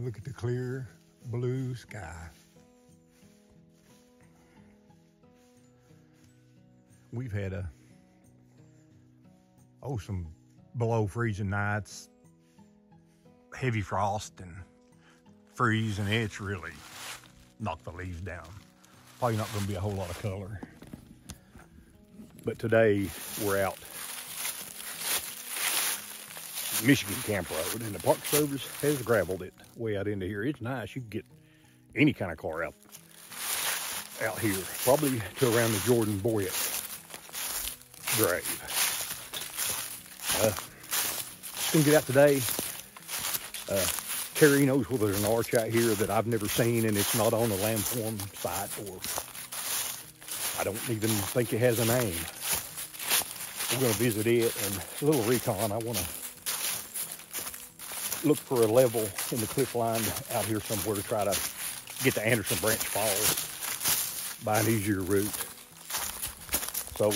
Look at the clear blue sky. We've had some below freezing nights, heavy frost and freeze, and it's really knocked the leaves down. Probably not going to be a whole lot of color. But today we're out Michigan Camp Road, and the Park Service has graveled it way out into here. It's nice. You can get any kind of car out here, probably to around the Jordan Boyett grave. Just gonna get out today. Terry knows where there's an arch out here that I've never seen, and it's not on the landform site, or I don't even think it has a name. We're gonna visit it and a little recon. I wanna look for a level in the cliff line out here somewhere to try to get to Anderson Branch Falls by an easier route. So,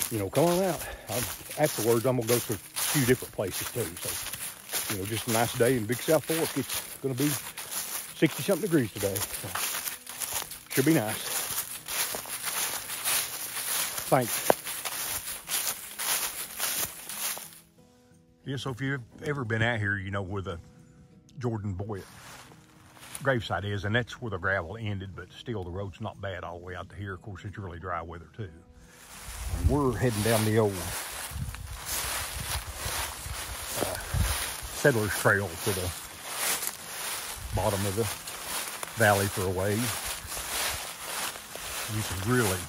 you know, come on out. Afterwards, I'm gonna go to a few different places too. So, you know, just a nice day in Big South Fork. It's gonna be 60-something degrees today. So, should be nice. Thanks. Yeah, so if you've ever been out here, you know where the Jordan Boyett gravesite is, and that's where the gravel ended, but still the road's not bad all the way out to here. Of course, it's really dry weather too. And we're heading down the old Settlers Trail to the bottom of the valley for a ways. You can really,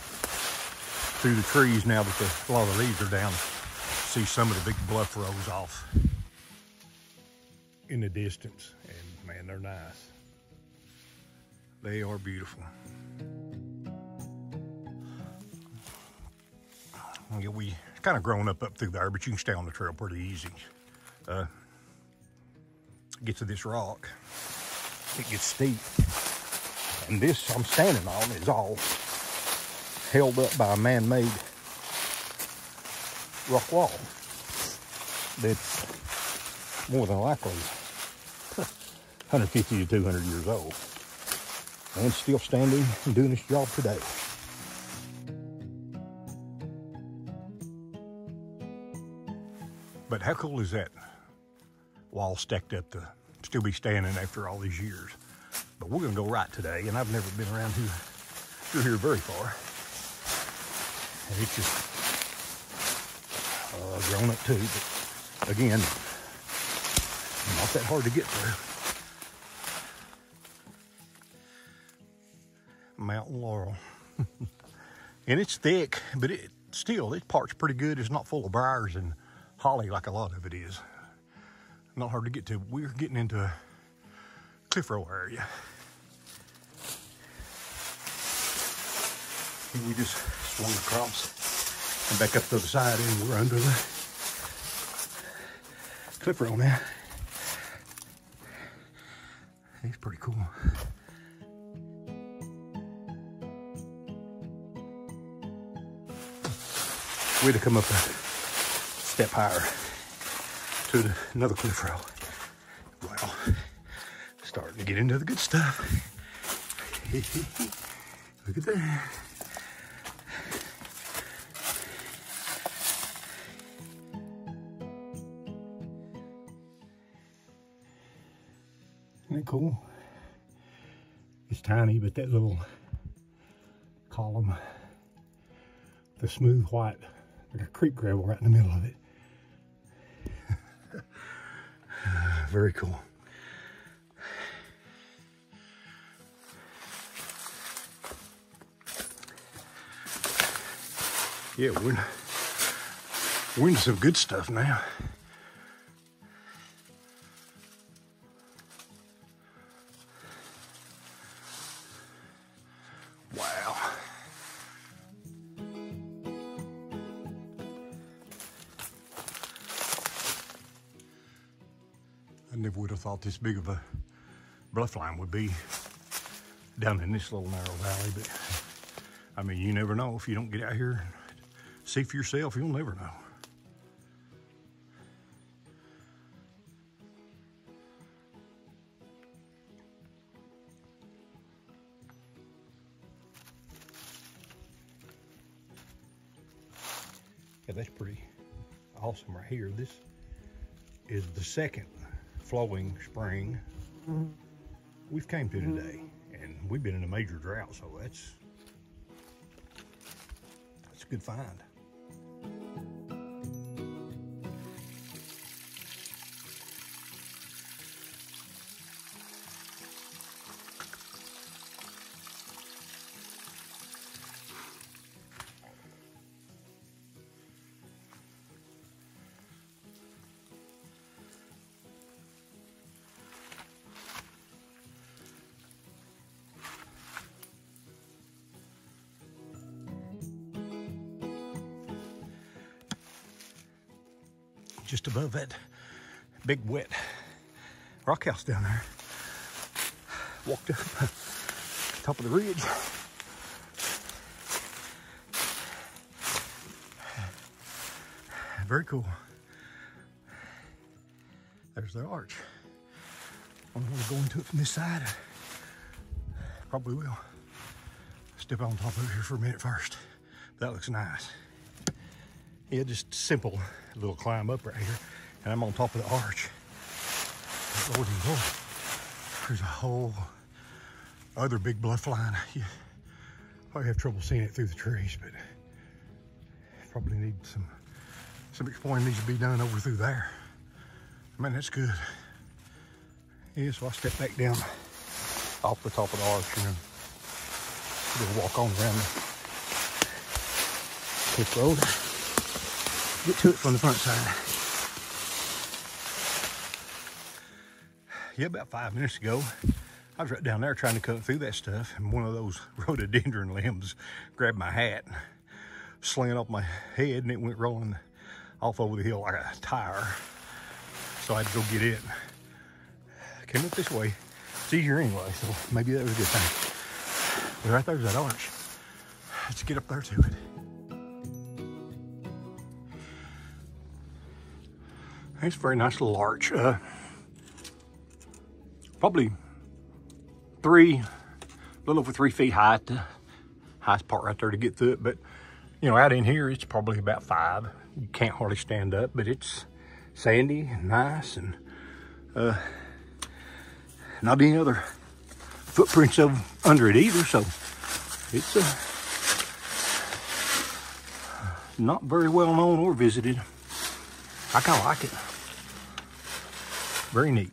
through the trees now that a lot of the leaves are down, see some of the big bluff rows off in the distance, and man, they're nice. They are beautiful. Yeah, we kind of grown up through there, but you can stay on the trail pretty easy. Get to this rock, it gets steep, and this I'm standing on is all held up by a man-made rock wall that's more than likely 150 to 200 years old, and still standing and doing its job today. But how cool is that wall stacked up to still be standing after all these years? But we're gonna go right today, and I've never been around through here very far, and it's just grown up too, but again, not that hard to get through. Mountain laurel. And it's thick, but it part's pretty good. It's not full of briars and holly like a lot of it is. Not hard to get to. We're getting into a cliff row area. And we just swung across and back up to the side, and we're under the cliff row now. It's pretty cool. We had to come up a step higher to another cliff row. Wow, starting to get into the good stuff. Look at that. Isn't that cool? It's tiny, but that little column, the smooth white, like a creek gravel right in the middle of it. Very cool. Yeah, we're into some good stuff now. Wow. I never would have thought this big of a bluff line would be down in this little narrow valley, but I mean, you never know. If you don't get out here and see for yourself, you'll never know. that's pretty awesome right here. This is the second flowing spring we've came to today, and we've been in a major drought, so that's a good find. Just above that big wet rock house down there. Walked up top of the ridge. Very cool. There's the arch. I don't want to go into it from this side. Probably will. Step on top of it here for a minute first. That looks nice. Yeah, just simple little climb up right here, and I'm on top of the arch. Lordy Lord, there's a whole other big bluff line. You probably have trouble seeing it through the trees, but probably need some exploring needs to be done over through there. Man, that's good. Yeah, so I step back down off the top of the arch and then walk on around the cliff road. Get to it from the front side. Yeah, about 5 minutes ago, I was right down there trying to cut through that stuff, and one of those rhododendron limbs grabbed my hat, slanted off my head, and it went rolling off over the hill like a tire. So I had to go get it. Came up this way. It's easier anyway, so maybe that was a good thing. But right there's that arch. Let's get up there to it. It's a very nice little arch. Probably a little over 3 feet high at the highest part right there to get through it. But, you know, out in here, it's probably about 5. You can't hardly stand up, but it's sandy and nice, and not any other footprints of under it either. So it's not very well known or visited. I kind of like it. Very neat.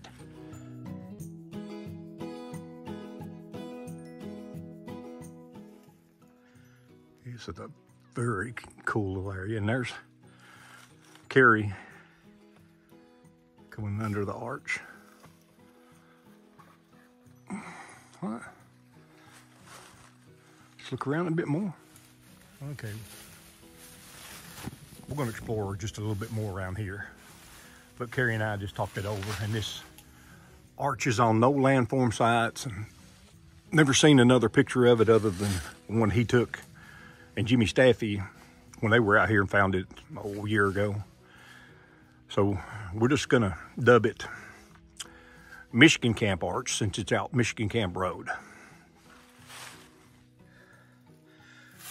It's a very cool little area. And there's Charit coming under the arch. All right. Let's look around a bit more. Okay. We're going to explore just a little bit more around here. But Carrie and I just talked it over, and this arch is on no landform sites, and never seen another picture of it other than one he took and Jimmy Staffy when they were out here and found it a year ago. So we're just gonna dub it Michigan Camp Arch since it's out Michigan Camp Road.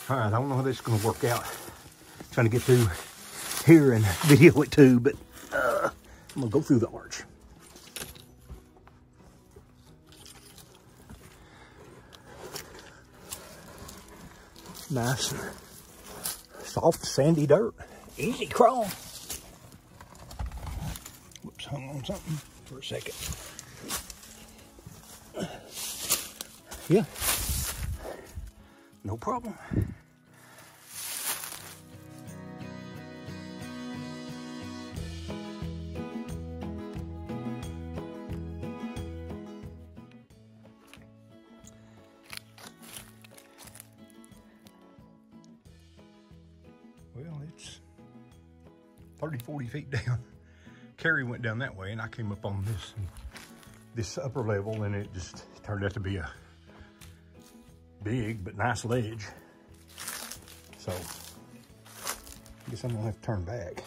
All right, I don't know how this is gonna work out. Trying to get through here and video it too, but I'm gonna go through the arch. Nice, soft, sandy dirt. Easy crawl. Whoops, hung on something for a second. Yeah, no problem. Well, it's 30, 40 feet down. Carrie went down that way, and I came up on this upper level, and it just turned out to be a big but nice ledge. So I guess I'm gonna have to turn back.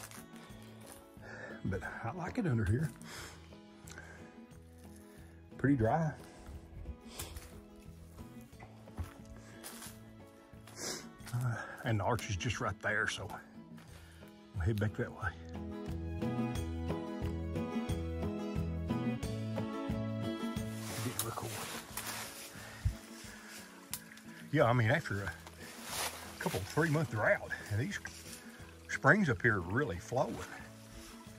But I like it under here. Pretty dry. And the arch is just right there, so head back that way. Get real cool. Yeah, I mean, after a couple 3-month drought, and these springs up here are really flowing.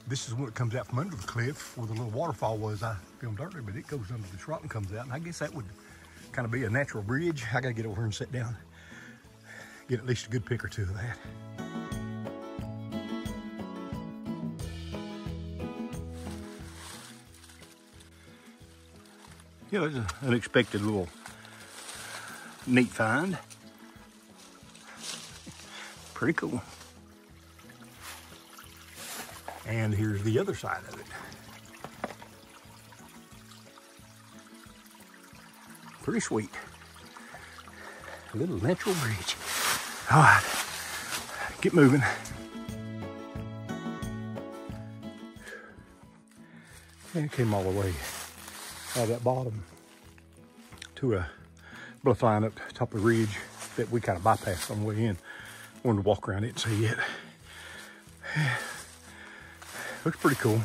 This is what comes out from under the cliff where the little waterfall was I filmed earlier, but it goes under this rock and comes out, and I guess that would kind of be a natural bridge. I gotta get over here and sit down, get at least a good pic or two of that. Yeah, it's an unexpected little neat find. Pretty cool. And here's the other side of it. Pretty sweet. A little natural bridge. All right, get moving. And it came all the way out of that bottom to a bluff line up top of the ridge that we kind of bypassed on the way in. Wanted to walk around it and see it. Looks pretty cool.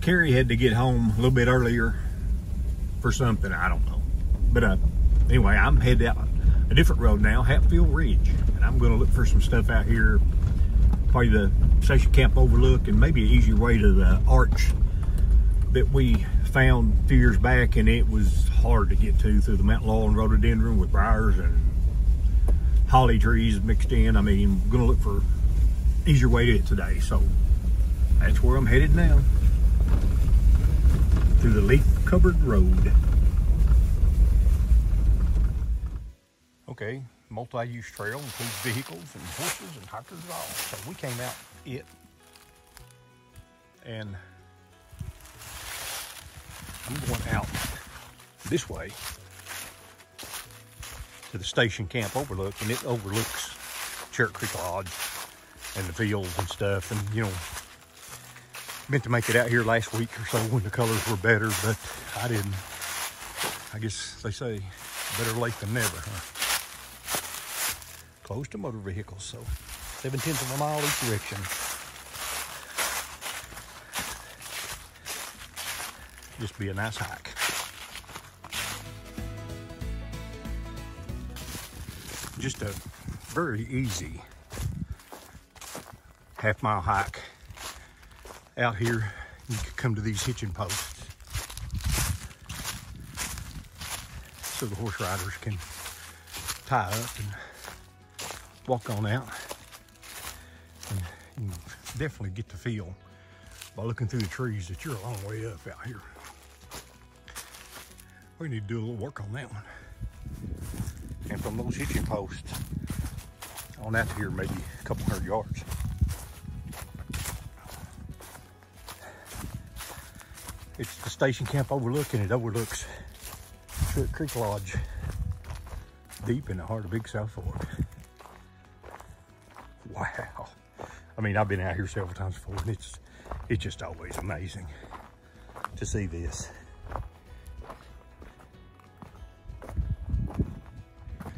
Carrie had to get home a little bit earlier for something, I don't know. But anyway, I'm headed out a different road now, Hatfield Ridge. And I'm gonna look for some stuff out here, probably the Station Camp Overlook and maybe an easier way to the arch that we found a few years back, and it was hard to get to through the mountain laurel and rhododendron with briars and holly trees mixed in. I mean, I'm gonna look for easier way to it today. So that's where I'm headed now. Through the leaf-covered road. Okay, multi-use trail includes vehicles and horses and hikers and all. So we came out it, and I'm going out this way to the Station Camp Overlook, and it overlooks Charit Creek Lodge and the fields and stuff, and you know, meant to make it out here last week or so when the colors were better, but I didn't. I guess they say better late than never, huh? Closed to motor vehicles, so 0.7 of a mile each direction. Just be a nice hike. Just a very easy half-mile hike. Out here, you can come to these hitching posts so the horse riders can tie up and walk on out. And you can definitely get the feel by looking through the trees that you're a long way up out here. We need to do a little work on that one. And from those hitching posts on out to here, maybe a couple 100 yards. It's the Station Camp Overlook, and it overlooks Charit Creek Lodge, deep in the heart of Big South Fork. Wow. I mean, I've been out here several times before, and it's just always amazing to see this.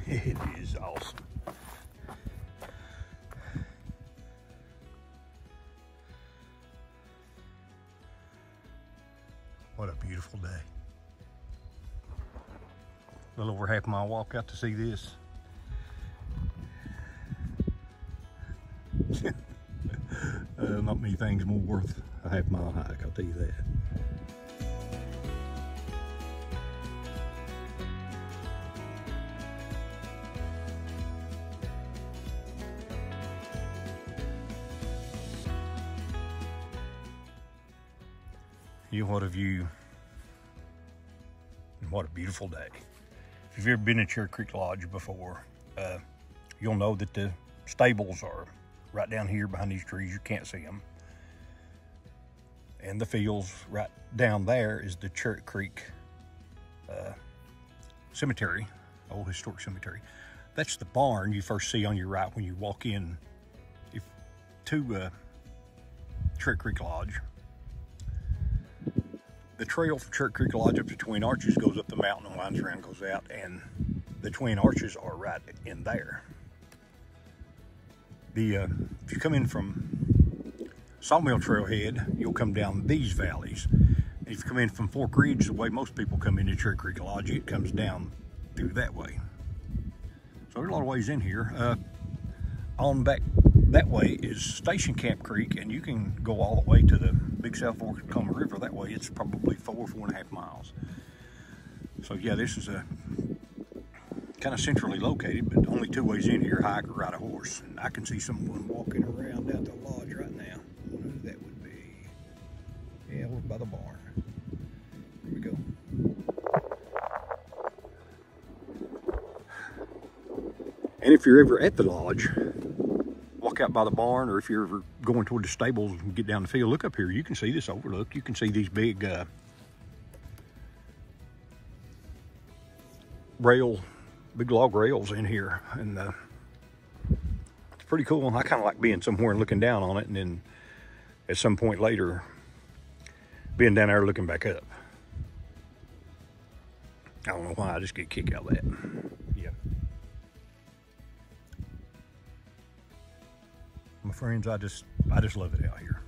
It is awesome. What a beautiful day. A little over half-mile walk out to see this. Not many things more worth a half-mile hike, I'll tell you that. What a view, and what a beautiful day. If you've ever been to Charit Creek Lodge before, you'll know that the stables are right down here behind these trees. You can't see them. And the fields right down there is the Charit Creek Cemetery, old historic cemetery. That's the barn you first see on your right when you walk in to Charit Creek Lodge. The trail from Charit Creek Lodge up to Twin Arches goes up the mountain and winds around, goes out, and the Twin Arches are right in there. If you come in from Sawmill Trailhead, you'll come down these valleys. If you come in from Fork Ridge, the way most people come into Charit Creek Lodge, it comes down through that way. So there's a lot of ways in here. On back that way is Station Camp Creek, and you can go all the way to the Big South Fork of the Cumberland River. That way it's probably 4.5 miles. So yeah, this is a kind of centrally located, but only 2 ways in here: hike or ride a horse. And I can see someone walking around out the lodge right now. I wonder who that would be. Yeah, over by the barn. Here we go. And if you're ever at the lodge, walk out by the barn, or if you're ever going toward the stables and get down the field, look up here. You can see this overlook. You can see these big big log rails in here, and it's pretty cool. I kind of like being somewhere and looking down on it, and then at some point later being down there looking back up. I don't know why, I just get a kick out of that. Yeah. My friends, I just love it out here.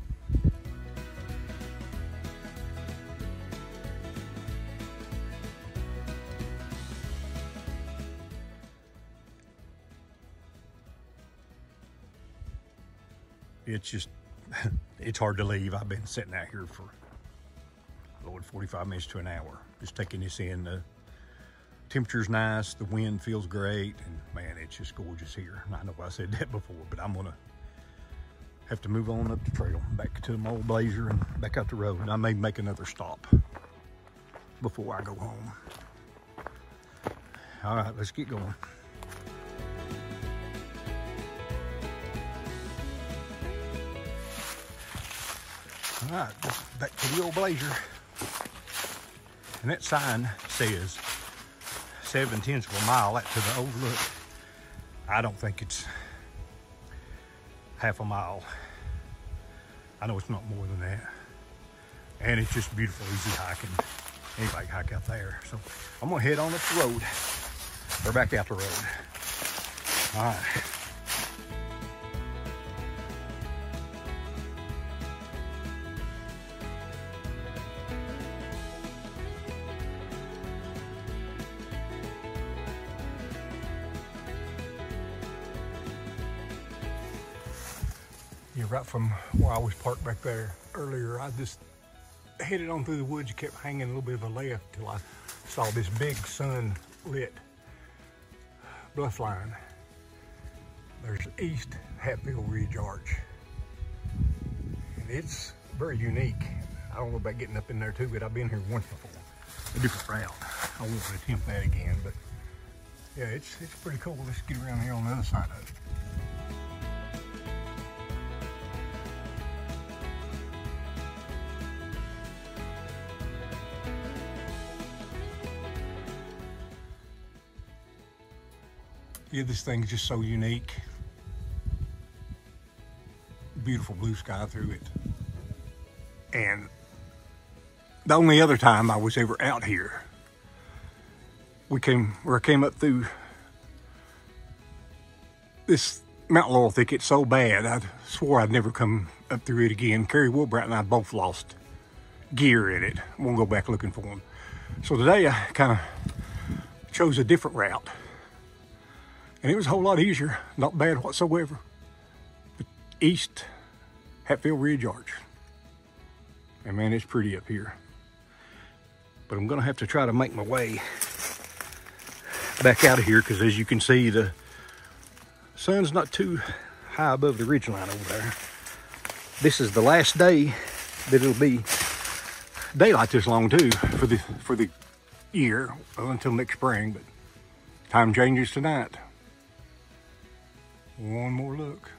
It's just, it's hard to leave. I've been sitting out here for, Lord, 45 minutes to an hour, just taking this in. The temperature's nice, the wind feels great, and man, it's just gorgeous here. I know I said that before, but I'm gonna have to move on up the trail, back to my old Blazer and back out the road. And I may make another stop before I go home. All right, let's get going. All right, back to the old Blazer. And that sign says 0.7 of a mile out to the overlook. I don't think it's half a mile. I know it's not more than that. And it's just beautiful, easy hiking. Anybody can hike out there. So I'm gonna head on up the road, or back out the road. All right. Yeah, right from where I was parked back there earlier, I just headed on through the woods. Kept hanging a little bit of a left till I saw this big sun-lit bluff line. There's East Hatfield Ridge Arch, and it's very unique. I don't know about getting up in there too, but I've been here once before, a different route. I won't attempt that again, but yeah, it's pretty cool. Let's get around here on the other side of it. Yeah, this thing's just so unique. Beautiful blue sky through it. And the only other time I was ever out here, I came up through this mountain laurel thicket so bad, I swore I'd never come up through it again. Kerry Wilbright and I both lost gear in it. Won't go back looking for them. So today I kind of chose a different route. And it was a whole lot easier, not bad whatsoever. The East Hatfield Ridge Arch. And man, it's pretty up here. But I'm gonna have to try to make my way back out of here, because as you can see, the sun's not too high above the ridge line over there. This is the last day that it'll be daylight this long too for the year, well, until next spring, but time changes tonight. One more look.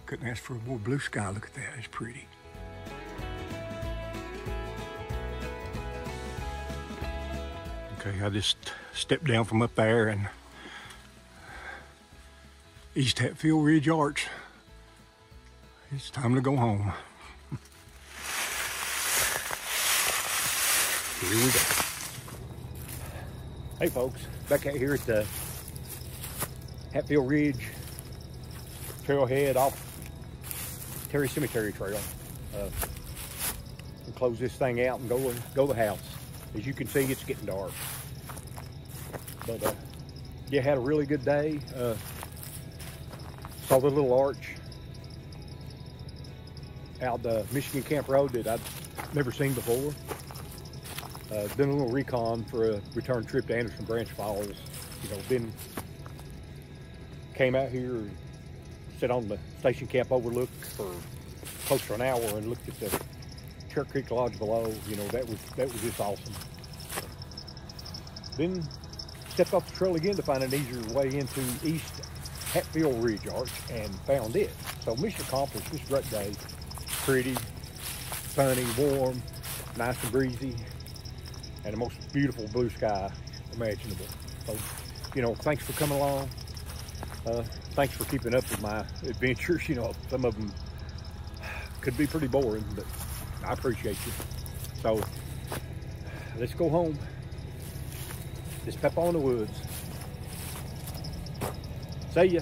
Couldn't ask for more blue sky. Look at that, it's pretty. Okay, I just stepped down from up there and East Hatfield Ridge Arch. It's time to go home. Here we go. Hey folks, back out here at the Hatfield Ridge trailhead off Terry Cemetery Trail. We'll close this thing out and go to the house. As you can see, it's getting dark. But yeah, had a really good day. Saw the little arch out the Michigan Camp Road that I'd never seen before. Done a little recon for a return trip to Anderson Branch Falls. You know, came out here and sat on the Station Camp Overlook for close to an hour and looked at the Charit Creek Lodge below. You know, that was just awesome. Then stepped off the trail again to find an easier way into East Hatfield Ridge Arch and found it. So mission accomplished. This great day. Pretty, sunny, warm, nice and breezy, and the most beautiful blue sky imaginable. So, you know, thanks for coming along. Thanks for keeping up with my adventures. You know, some of them could be pretty boring, but I appreciate you. So let's go home. Just pep on the woods. See ya.